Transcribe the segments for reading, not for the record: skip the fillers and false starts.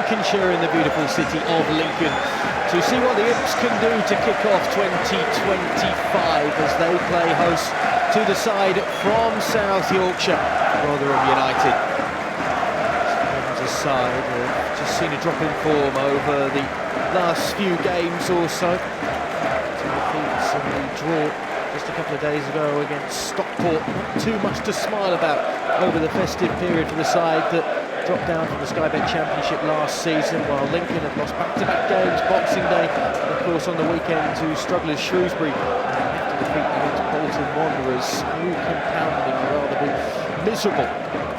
Lincolnshire in the beautiful city of Lincoln to see what the Imps can do to kick off 2025 as they play host to the side from South Yorkshire, Rotherham United. A side have just seen a drop in form over the last few games or so. Two defeats and a draw just a couple of days ago against Stockport. Not too much to smile about over the festive period for the side that dropped down from the Sky Bet Championship last season, while Lincoln had lost back-to-back games, Boxing Day, and of course on the weekend to strugglers Shrewsbury after defeat against Bolton Wanderers, all compounding a rather miserable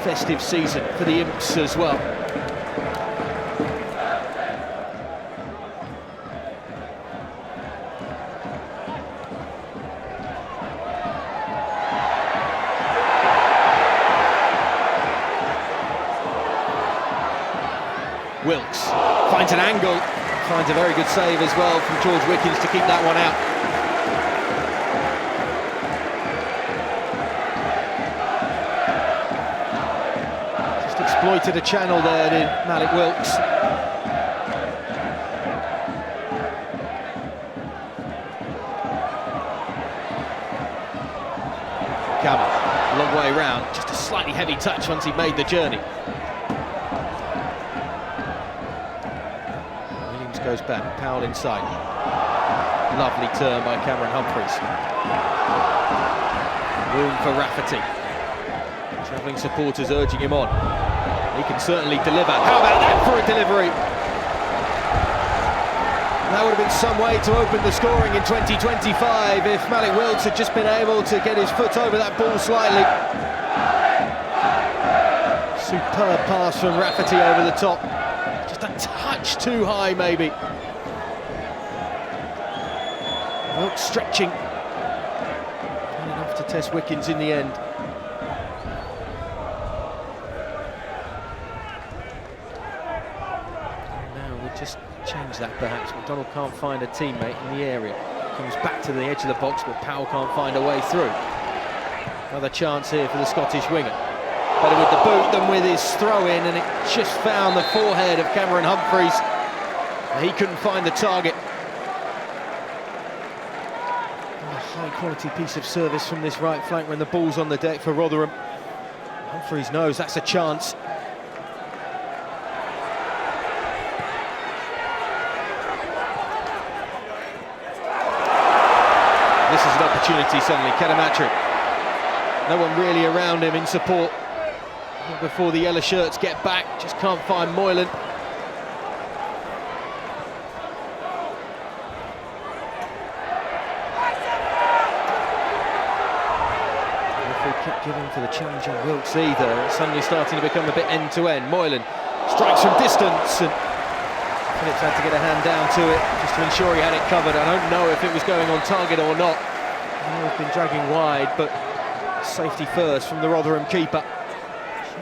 festive season for the Imps as well. Wilkes finds an angle, finds a very good save as well from George Wickens to keep that one out. Just exploited a channel there, did Malik Wilkes. Campbell, a long way round, just a slightly heavy touch once he made the journey. Goes back, Powell inside. Lovely turn by Cameron Humphreys. Room for Rafferty. Travelling supporters urging him on. He can certainly deliver. How about that for a delivery? That would have been some way to open the scoring in 2025 if Malik Wilkes had just been able to get his foot over that ball slightly. Superb pass from Rafferty over the top. Just a touch too high, maybe. Wilkes stretching. Not enough to test Wickens in the end. Now we'll just change that perhaps. McDonald can't find a teammate in the area. Comes back to the edge of the box, but Powell can't find a way through. Another chance here for the Scottish winger. Better with the boot than with his throw-in, and it just found the forehead of Cameron Humphreys. He couldn't find the target. And a high-quality piece of service from this right flank when the ball's on the deck for Rotherham. Humphreys knows that's a chance. This is an opportunity suddenly, Kadamatri. No one really around him in support. Before the yellow shirts get back, just can't find Moylan. Referee kept giving for the challenge on Wilkes either. It's suddenly starting to become a bit end-to-end. Moylan strikes from distance, and Phillips had to get a hand down to it just to ensure he had it covered. I don't know if it was going on target or not. They've been dragging wide, but safety first from the Rotherham keeper.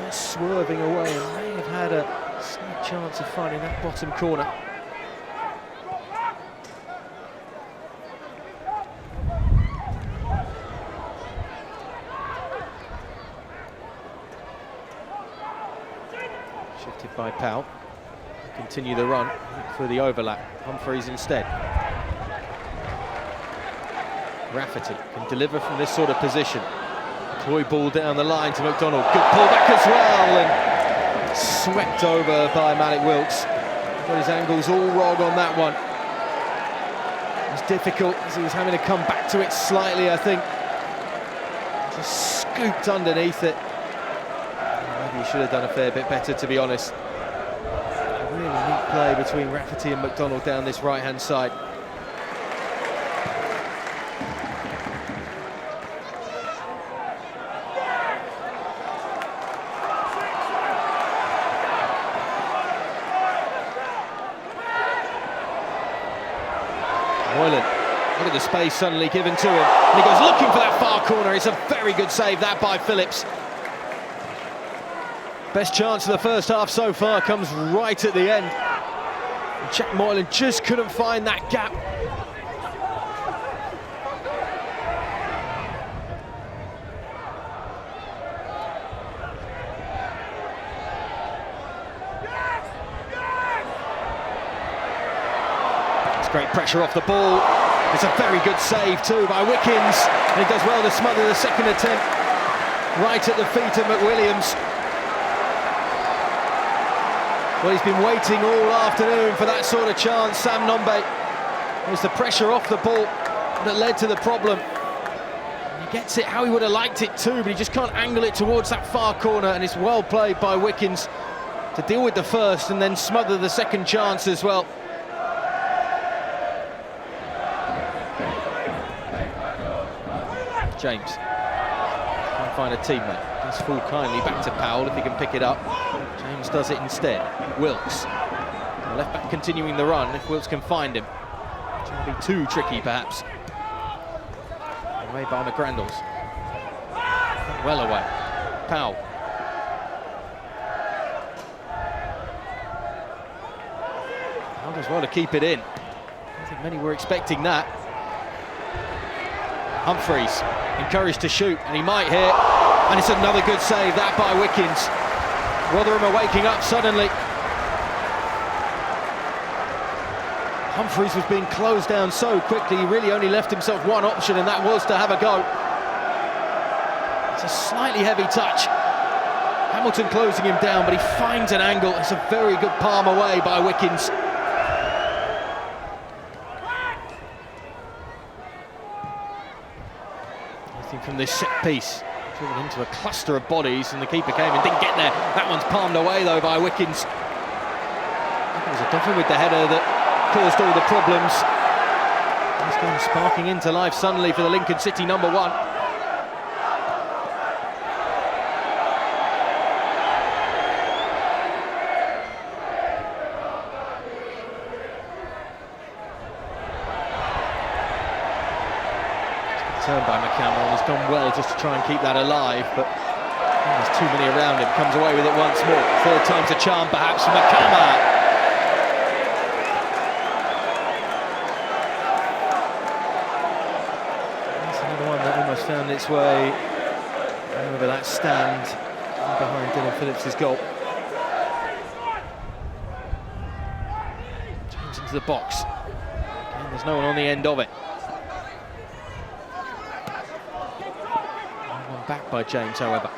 Just swerving away and may have had a slight chance of finding that bottom corner. Shifted by Powell. Continue the run for the overlap. Humphreys instead. Rafferty can deliver from this sort of position. Toy ball down the line to McDonald. Good pullback as well, and swept over by Malik Wilkes. Got his angles all wrong on that one. It was difficult as he was having to come back to it slightly, I think. Just scooped underneath it. Maybe he should have done a fair bit better, to be honest. A really neat play between Rafferty and McDonald down this right-hand side. Moylan, look at the space suddenly given to him, and he goes looking for that far corner. It's a very good save, that by Phillips. Best chance of the first half so far comes right at the end. And Jack Moylan just couldn't find that gap. great pressure off the ball. It's a very good save too by Wickens, and he does well to smother the second attempt right at the feet of McWilliams. Well, he's been waiting all afternoon for that sort of chance, Sam Nombe. It was the pressure off the ball that led to the problem. He gets it how he would have liked it too, but he just can't angle it towards that far corner, and it's well played by Wickens to deal with the first and then smother the second chance as well. James can't find a teammate. Does fall kindly back to Powell if he can pick it up. James does it instead. Wilkes, the left back continuing the run if Wilkes can find him. Trying to be too tricky perhaps. Away by McGrandles. Well away. Powell. Powell does well to keep it in. I don't think many were expecting that. Humphreys encouraged to shoot, and he might hit, and it's another good save, that by Wickens. Rotherham are waking up suddenly. Humphreys was being closed down so quickly, he really only left himself one option, and that was to have a go. It's a slightly heavy touch. Hamilton closing him down, but he finds an angle. It's a very good palm away by Wickens. From this set piece, driven into a cluster of bodies, and the keeper came and didn't get there. That one's palmed away though by Wickens. It was a Duffin with the header that caused all the problems. He's gone sparking into life suddenly for the Lincoln City number one. Turned by McCammell, he's done well just to try and keep that alive, but there's too many around him. Comes away with it once more. Third time's a charm perhaps for McCammell. That's another one that almost found its way over that stand behind Dylan Phillips' goal. James into the box. And there's no one on the end of it. Back by James, however.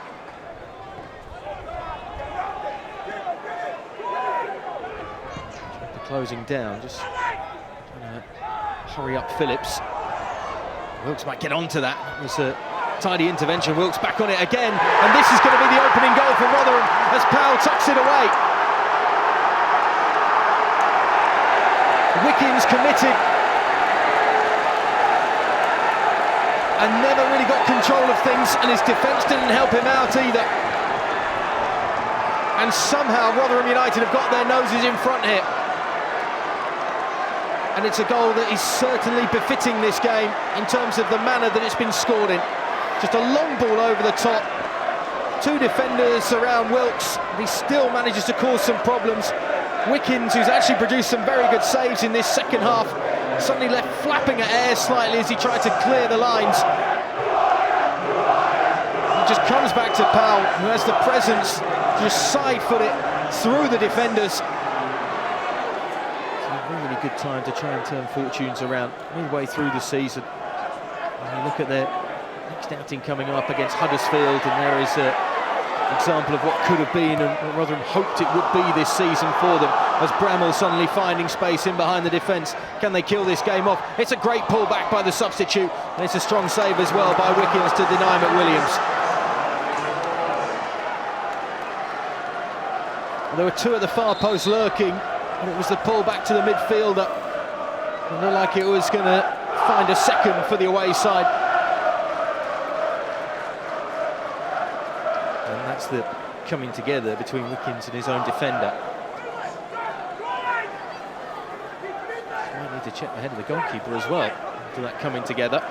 The closing down, just trying to hurry up Phillips. Wilkes might get onto that. It was a tidy intervention. Wilkes back on it again, and this is going to be the opening goal for Rotherham as Powell tucks it away. Wickens committed and never really got control of things, and his defence didn't help him out either. And somehow Rotherham United have got their noses in front here. And it's a goal that is certainly befitting this game in terms of the manner that it's been scored in. Just a long ball over the top. Two defenders around Wilkes, and he still manages to cause some problems. Wickens, who's actually produced some very good saves in this second half, suddenly left flapping at air slightly as he tried to clear the lines. He just comes back to Powell, who has the presence to just side-foot it through the defenders. It's a really good time to try and turn fortunes around midway through the season. And you look at their next outing coming up against Huddersfield, and there is an example of what could have been and what Rotherham hoped it would be this season for them, as Bramall suddenly finding space in behind the defence. Can they kill this game off? It's a great pull back by the substitute, and it's a strong save as well by Wickens to deny McWilliams. There were two at the far post lurking, and it was the pull back to the midfielder. It looked like it was going to find a second for the away side. That's the coming together between Wickens and his own defender. Might need to check the head of the goalkeeper as well after that coming together.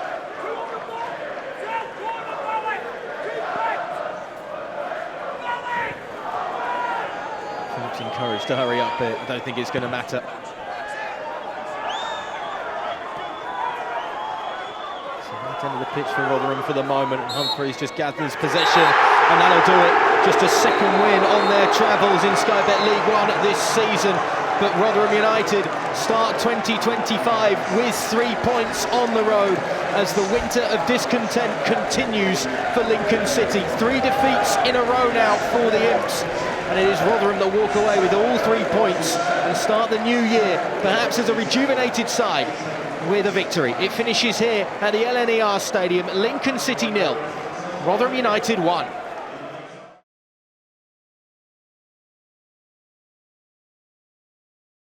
Phillips encouraged to hurry up here. I don't think it's going to matter. End of the pitch for Rotherham for the moment, and Humphreys just gathers possession, and that'll do it. Just a second win on their travels in Sky Bet League One this season. but Rotherham United start 2025 with 3 points on the road as the winter of discontent continues for Lincoln City. 3 defeats in a row now for the Imps, and it is Rotherham that walk away with all 3 points and start the new year perhaps as a rejuvenated side with a victory. It finishes here at the LNER Stadium, Lincoln City 0, Rotherham United 1.